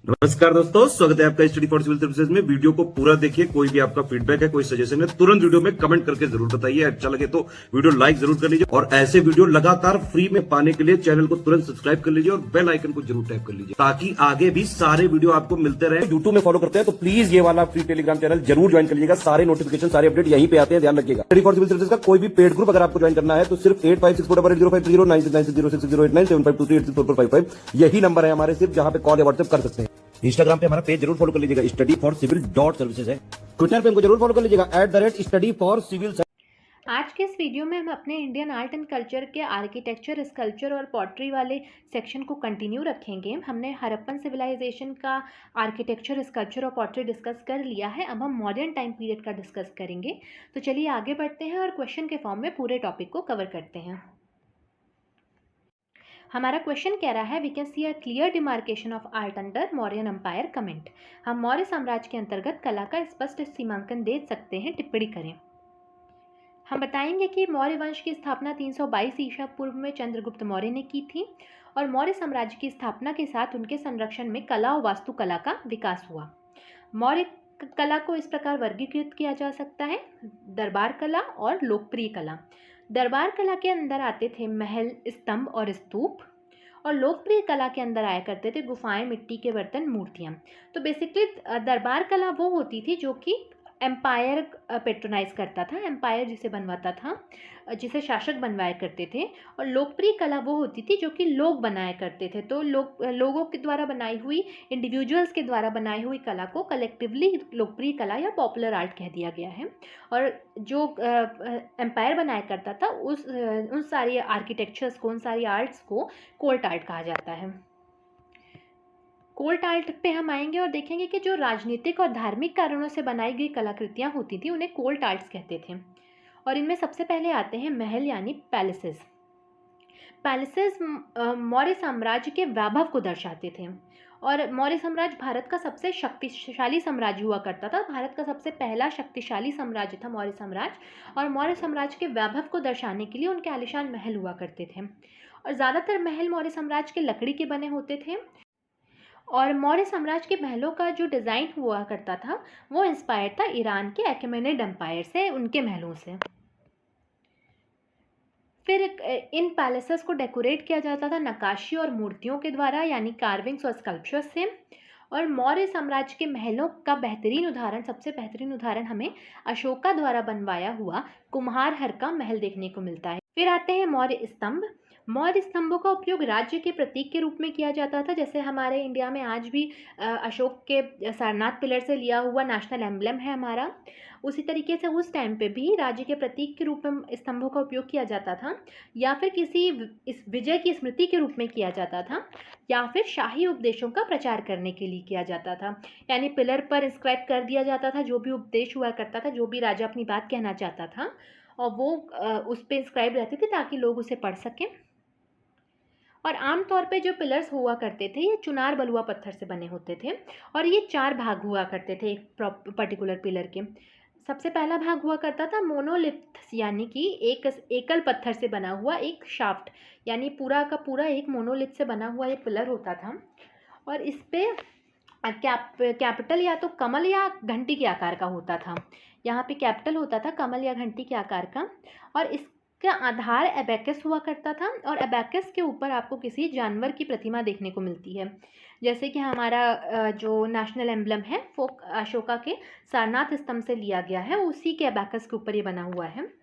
नमस्कार दोस्तों, स्वागत है आपका स्टडी फॉर सिविल सर्विसेज में। वीडियो को पूरा देखिए। कोई भी आपका फीडबैक है, कोई सजेशन है, तुरंत वीडियो में कमेंट करके जरूर बताइए। अच्छा लगे तो वीडियो लाइक जरूर कर लीजिए और ऐसे वीडियो लगातार फ्री में पाने के लिए चैनल को तुरंत सब्सक्राइब कर लीजिए और बेल आइकन को जरूर टैप कर लीजिए ताकि आगे भी सारे वीडियो आपको मिलते रहे। यूट्यूब में फॉलो करते हैं तो प्लीज ये वाला फ्री टेलीग्राम चैनल जरूर ज्वाइन कर लीजिएगा। सारे नोटिफिकेशन, सारे अपडेट यहीं पे आते हैं, ध्यान रखिएगा। स्टडी फॉर सिविल सर्विसेज का कोई भी पेड ग्रुप अगर आपको ज्वाइन करना है तो सिर्फ 85648096960609797523864455 यही नंबर है हमारे, सिर्फ जहां पे कॉल या व्हाट्सएप कर सकते हैं। इंस्टाग्राम पे हमारा पेज जरूर फॉलो कर लीजिएगा, स्टडी फॉर सिविल .सर्विसेज है। ट्विटर पे हमको जरूर फॉलो कर लीजिएगा, @study for civil। आज के इस वीडियो में हम अपने इंडियन आर्ट एंड कल्चर के आर्किटेक्चर, स्कल्पचर और पॉटरी वाले सेक्शन को कंटिन्यू रखेंगे। हमने हड़प्पन सिविलाइजेशन का आर्किटेक्चर, स्कल्पचर और पॉटरी डिस्कस कर लिया है। अब हम मॉडर्न टाइम पीरियड का डिस्कस करेंगे। तो चलिए आगे बढ़ते हैं और क्वेश्चन के फॉर्म में पूरे टॉपिक को कवर करते हैं। हमारा क्वेश्चन कह रहा है, we can see a clear demarcation of art under Mauryan empire, comment. हम मौर्य साम्राज्य के अंतर्गत कला का स्पष्ट सीमांकन दे सकते हैं, टिप्पणी करें। हम बताएंगे कि मौर्य वंश की स्थापना 322 ईसा पूर्व में चंद्रगुप्त मौर्य ने की थी और मौर्य साम्राज्य की स्थापना के साथ उनके संरक्षण में कला और वास्तुकला का विकास हुआ। मौर्य कला को इस प्रकार वर्गीकृत किया जा सकता है, दरबार कला और लोकप्रिय कला। दरबार कला के अंदर आते थे महल, स्तंभ और स्तूप, और लोकप्रिय कला के अंदर आया करते थे गुफाएं, मिट्टी के बर्तन, मूर्तियां। तो बेसिकली दरबार कला वो होती थी जो कि एम्पायर पेट्रोनाइज करता था, एम्पायर जिसे बनवाता था, जिसे शासक बनवाया करते थे। और लोकप्रिय कला वो होती थी जो कि लोग बनाया करते थे। तो लोगों के द्वारा बनाई हुई, इंडिविजुअल्स के द्वारा बनाई हुई कला को कलेक्टिवली लोकप्रिय कला या पॉपुलर आर्ट कह दिया गया है। और जो एम्पायर बनाया करता था उन सारी आर्किटेक्चर्स को, उन सारी आर्ट्स को कोर्ट आर्ट कहा जाता है। कोर्ट आर्ट पे हम आएंगे और देखेंगे कि जो राजनीतिक और धार्मिक कारणों से बनाई गई कलाकृतियाँ होती थी उन्हें कोर्ट आर्ट्स कहते थे। और इनमें सबसे पहले आते हैं महल यानी पैलेसेस। पैलेसेस मौर्य साम्राज्य के वैभव को दर्शाते थे। और मौर्य साम्राज्य भारत का सबसे शक्तिशाली साम्राज्य हुआ करता था। भारत का सबसे पहला शक्तिशाली साम्राज्य था मौर्य साम्राज्य। और मौर्य साम्राज्य के वैभव को दर्शाने के लिए उनके आलीशान महल हुआ करते थे। और ज़्यादातर महल मौर्य साम्राज्य के लकड़ी के बने होते थे। और मौर्य साम्राज्य के महलों का जो डिज़ाइन हुआ करता था वो इंस्पायर्ड था ईरान के अकेमेनिड एम्पायर से, उनके महलों से। फिर इन पैलेसेस को डेकोरेट किया जाता था नक्काशी और मूर्तियों के द्वारा, यानी कार्विंग्स और स्कल्पचर्स से। और मौर्य साम्राज्य के महलों का बेहतरीन उदाहरण, सबसे बेहतरीन उदाहरण हमें अशोका द्वारा बनवाया हुआ कुम्हारहर का महल देखने को मिलता है। फिर आते हैं मौर्य स्तंभ। मौर्य स्तंभों का उपयोग राज्य के प्रतीक के रूप में किया जाता था। जैसे हमारे इंडिया में आज भी अशोक के सारनाथ पिलर से लिया हुआ नेशनल एम्बलम है हमारा, उसी तरीके से उस टाइम पे भी राज्य के प्रतीक के रूप में स्तंभों का उपयोग किया जाता था, या फिर किसी इस विजय की स्मृति के रूप में किया जाता था, या फिर शाही उपदेशों का प्रचार करने के लिए किया जाता था। यानी पिलर पर इंस्क्राइब कर दिया जाता था जो भी उपदेश हुआ करता था, जो भी राजा अपनी बात कहना चाहता था, और वो उस पर इंस्क्राइब रहती थी ताकि लोग उसे पढ़ सकें। और आमतौर पे जो पिलर्स हुआ करते थे ये चुनार बलुआ पत्थर से बने होते थे और ये 4 भाग हुआ करते थे एक पर्टिकुलर पिलर के। सबसे पहला भाग हुआ करता था मोनोलिथ्स, यानी कि एक एकल पत्थर से बना हुआ एक शाफ्ट, यानी पूरा का पूरा एक मोनोलिथ से बना हुआ ये पिलर होता था। और इस पे कैपिटल या तो कमल या घंटी के आकार का होता था। यहाँ पे कैपिटल होता था कमल या घंटी के आकार का। और इसका आधार एबेकस हुआ करता था और एबेकस के ऊपर आपको किसी जानवर की प्रतिमा देखने को मिलती है। जैसे कि हमारा जो नेशनल एम्बलम है वो अशोका के सारनाथ स्तंभ से लिया गया है, उसी के एबेकस के ऊपर ये बना हुआ है।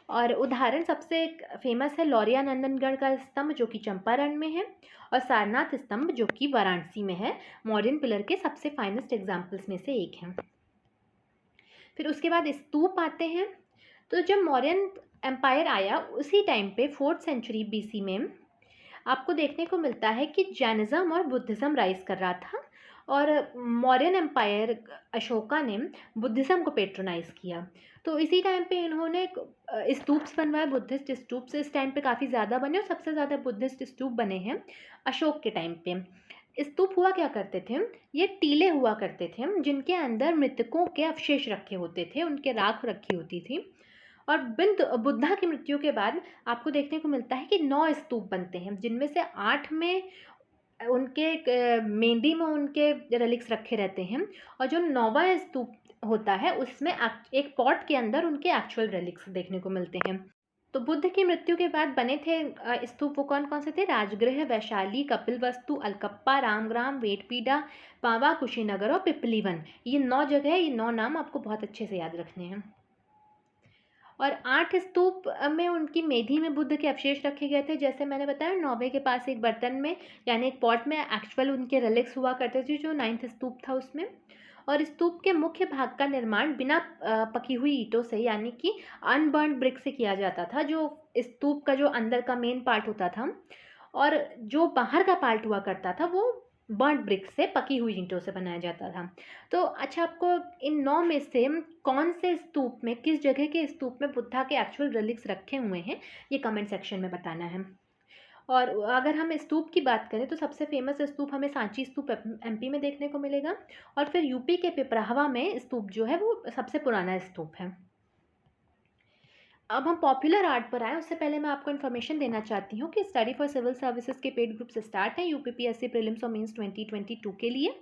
और उदाहरण सबसे फेमस है लौरिया नंदनगढ़ का स्तंभ जो कि चंपारण में है, और सारनाथ स्तंभ जो कि वाराणसी में है। मॉडर्न पिलर के सबसे फाइनेस्ट एग्जाम्पल्स में से एक है। फिर उसके बाद स्तूप आते हैं। तो जब मौर्यन एम्पायर आया उसी टाइम पे 4th सेंचुरी BC में आपको देखने को मिलता है कि जैनिज़्म और बुद्धिज़्म राइज कर रहा था। और मौर्यन एम्पायर अशोका ने बुद्धिज़्म को पेट्रोनाइज़ किया। तो इसी टाइम पे इन्होंने स्तूप्स बनवाए, बुद्धिस्ट स्तूप्स इस टाइम पे काफ़ी ज़्यादा बने और सबसे ज़्यादा बुद्धिस्ट स्तूप बने हैं अशोक के टाइम पे। स्तूप हुआ क्या करते थे, ये टीले हुआ करते थे जिनके अंदर मृतकों के अवशेष रखे होते थे, उनके राख रखी होती थी। और बुद्धा की मृत्यु के बाद आपको देखने को मिलता है कि 9 स्तूप बनते हैं, जिनमें से 8 में उनके मेहंदी में उनके रेलिक्स रखे रहते हैं, और जो 9वां स्तूप होता है उसमें एक पॉट के अंदर उनके एक्चुअल रेलिक्स देखने को मिलते हैं। तो बुद्ध की मृत्यु के बाद बने थे स्तूप वो कौन कौन से थे? राजगृह, वैशाली, कपिलवस्तु, अलकप्पा, रामग्राम, वेटपीड़ा, पावा, कुशीनगर और पिपलीवन। ये 9 जगह है, ये 9 नाम आपको बहुत अच्छे से याद रखने हैं। और 8 स्तूप में उनकी मेधी में बुद्ध के अवशेष रखे गए थे। जैसे मैंने बताया 9वें के पास एक बर्तन में यानी एक पॉट में एक्चुअल उनके रेलिक्स हुआ करते थे, जो 9th स्तूप था उसमें। और स्तूप के मुख्य भाग का निर्माण बिना पकी हुई ईंटों से यानी कि अनबर्न्ड ब्रिक से किया जाता था। जो स्तूप का जो अंदर का मेन पार्ट होता था और जो बाहर का पार्ट हुआ करता था वो बर्न्ड ब्रिक से, पकी हुई ईंटों से बनाया जाता था। तो अच्छा, आपको इन 9 में से कौन से स्तूप में, किस जगह के स्तूप में बुद्धा के एक्चुअल रेलिक्स रखे हुए हैं, ये कमेंट सेक्शन में बताना है। और अगर हम स्तूप की बात करें तो सबसे फेमस स्तूप हमें सांची स्तूप एमपी में देखने को मिलेगा, और फिर यूपी के पिपराहवा में स्तूप जो है वो सबसे पुराना स्तूप है। अब हम पॉपुलर आर्ट पर आए, उससे पहले मैं आपको इन्फॉर्मेशन देना चाहती हूँ कि स्टडी फॉर सिविल सर्विसेज के पेड ग्रुप्स स्टार्ट हैं यूपीपीएससी प्रीलिम्स और मेंस 2022 के लिए।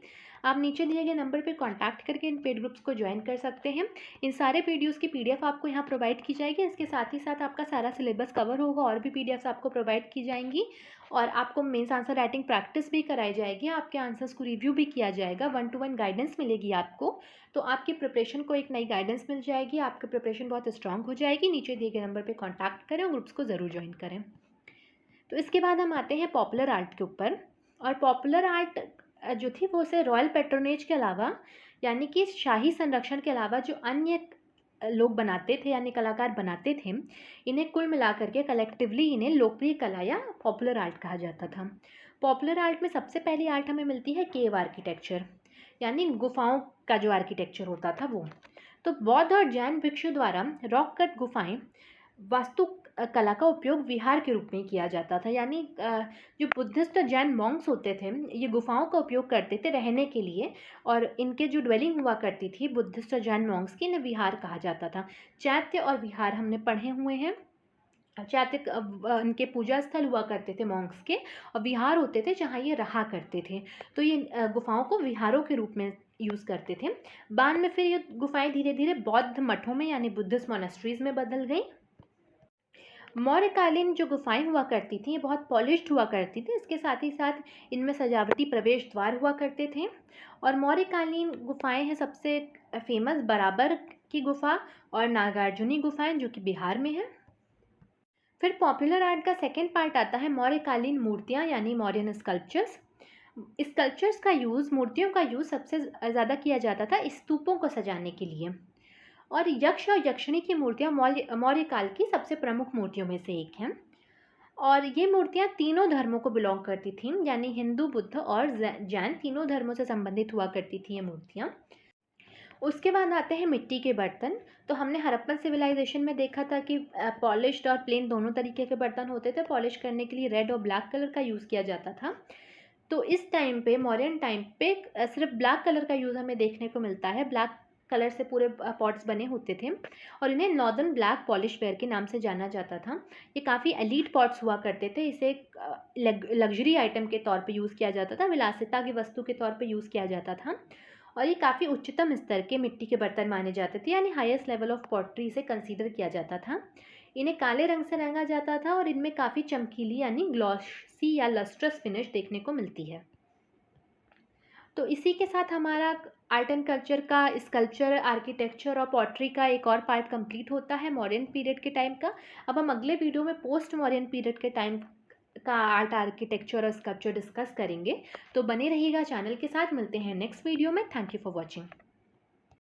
आप नीचे दिए गए नंबर पर कांटेक्ट करके इन पेड ग्रुप्स को ज्वाइन कर सकते हैं। इन सारे वीडियोस की पीडीएफ आपको यहाँ प्रोवाइड की जाएगी। इसके साथ ही साथ आपका सारा सिलेबस कवर होगा, और भी पीडीएफ्स आपको प्रोवाइड की जाएंगी, और आपको मेंस आंसर राइटिंग प्रैक्टिस भी कराई जाएगी। आपके आंसर्स को रिव्यू भी किया जाएगा, 1-to-1 गाइडेंस मिलेगी आपको। तो आपकी प्रिपरेशन को एक नई गाइडेंस मिल जाएगी, आपकी प्रिपरेशन बहुत स्ट्रांग हो जाएगी। नीचे दिए गए नंबर पर कॉन्टैक्ट करें और ग्रुप्स को ज़रूर ज्वाइन करें। तो इसके बाद हम आते हैं पॉपुलर आर्ट के ऊपर। और पॉपुलर आर्ट जो थी वो उसे रॉयल पैट्रोनेज के अलावा यानी कि शाही संरक्षण के अलावा जो अन्य लोग बनाते थे यानी कलाकार बनाते थे, इन्हें कुल मिलाकर के कलेक्टिवली इन्हें लोकप्रिय कला या पॉपुलर आर्ट कहा जाता था। पॉपुलर आर्ट में सबसे पहली आर्ट हमें मिलती है केव आर्किटेक्चर, यानी गुफाओं का जो आर्किटेक्चर होता था वो। तो बौद्ध और जैन भिक्षु द्वारा रॉक कट गुफाएं वास्तु कला का उपयोग विहार के रूप में किया जाता था। यानी जो बुद्धिस्ट और जैन मॉन्क्स होते थे ये गुफाओं का उपयोग करते थे रहने के लिए, और इनके जो ड्वेलिंग हुआ करती थी बुद्धिस्ट और जैन मॉन्क्स की, इन्हें विहार कहा जाता था। चैत्य और विहार हमने पढ़े हुए हैं। चैत्य इनके पूजा स्थल हुआ करते थे मॉन्क्स के, और विहार होते थे जहाँ ये रहा करते थे। तो ये गुफाओं को विहारों के रूप में यूज़ करते थे। बाद में फिर ये गुफाएं धीरे धीरे बौद्ध मठों में यानी बुद्धिस्ट मोनेस्ट्रीज में बदल गई। मौर्यकालीन जो गुफाएं हुआ करती थी ये बहुत पॉलिश्ड हुआ करती थी। इसके साथ ही साथ इनमें सजावटी प्रवेश द्वार हुआ करते थे। और मौर्यकालीन गुफाएं हैं सबसे फेमस बराबर की गुफा और नागार्जुनी गुफाएं जो कि बिहार में है। फिर पॉपुलर आर्ट का सेकेंड पार्ट आता है मौर्यकालीन मूर्तियाँ यानी मौर्यन स्कल्पचर्स। स्कल्पचर्स का यूज़, मूर्तियों का यूज़ सबसे ज़्यादा किया जाता था स्तूपों को सजाने के लिए। और यक्ष और यक्षिणी की मूर्तियाँ मौर्य काल की सबसे प्रमुख मूर्तियों में से एक हैं। और ये मूर्तियाँ तीनों धर्मों को बिलोंग करती थीं, यानी हिंदू, बुद्ध और जैन तीनों धर्मों से संबंधित हुआ करती थी ये मूर्तियाँ। उसके बाद आते हैं मिट्टी के बर्तन। तो हमने हड़प्पन सिविलाइजेशन में देखा था कि पॉलिश्ड और प्लेन दोनों तरीके के बर्तन होते थे। पॉलिश करने के लिए रेड और ब्लैक कलर का यूज़ किया जाता था। तो इस टाइम पे, मॉडर्न टाइम पे, सिर्फ ब्लैक कलर का यूज़ हमें देखने को मिलता है। ब्लैक कलर से पूरे पॉट्स बने होते थे और इन्हें नॉर्दर्न ब्लैक पॉलिश वेयर के नाम से जाना जाता था। ये काफ़ी एलीट पॉट्स हुआ करते थे। इसे लग्जरी आइटम के तौर पे यूज़ किया जाता था, विलासिता की वस्तु के तौर पे यूज़ किया जाता था। और ये काफ़ी उच्चतम स्तर के मिट्टी के बर्तन माने जाते थे, यानी हाईएस्ट लेवल ऑफ पॉटरी इसे कंसीडर किया जाता था। इन्हें काले रंग से रंगा जाता था और इनमें काफ़ी चमकीली यानी ग्लॉसी या लस्ट्रस फिनिश देखने को मिलती है। तो इसी के साथ हमारा आर्ट एंड कल्चर का स्कल्पचर, आर्किटेक्चर और पॉटरी का एक और पार्ट कंप्लीट होता है मॉडर्न पीरियड के टाइम का। अब हम अगले वीडियो में पोस्ट मॉडर्न पीरियड के टाइम का आर्ट, आर्किटेक्चर और स्कल्पचर डिस्कस करेंगे। तो बने रहिएगा चैनल के साथ। मिलते हैं नेक्स्ट वीडियो में। Thank you for watching.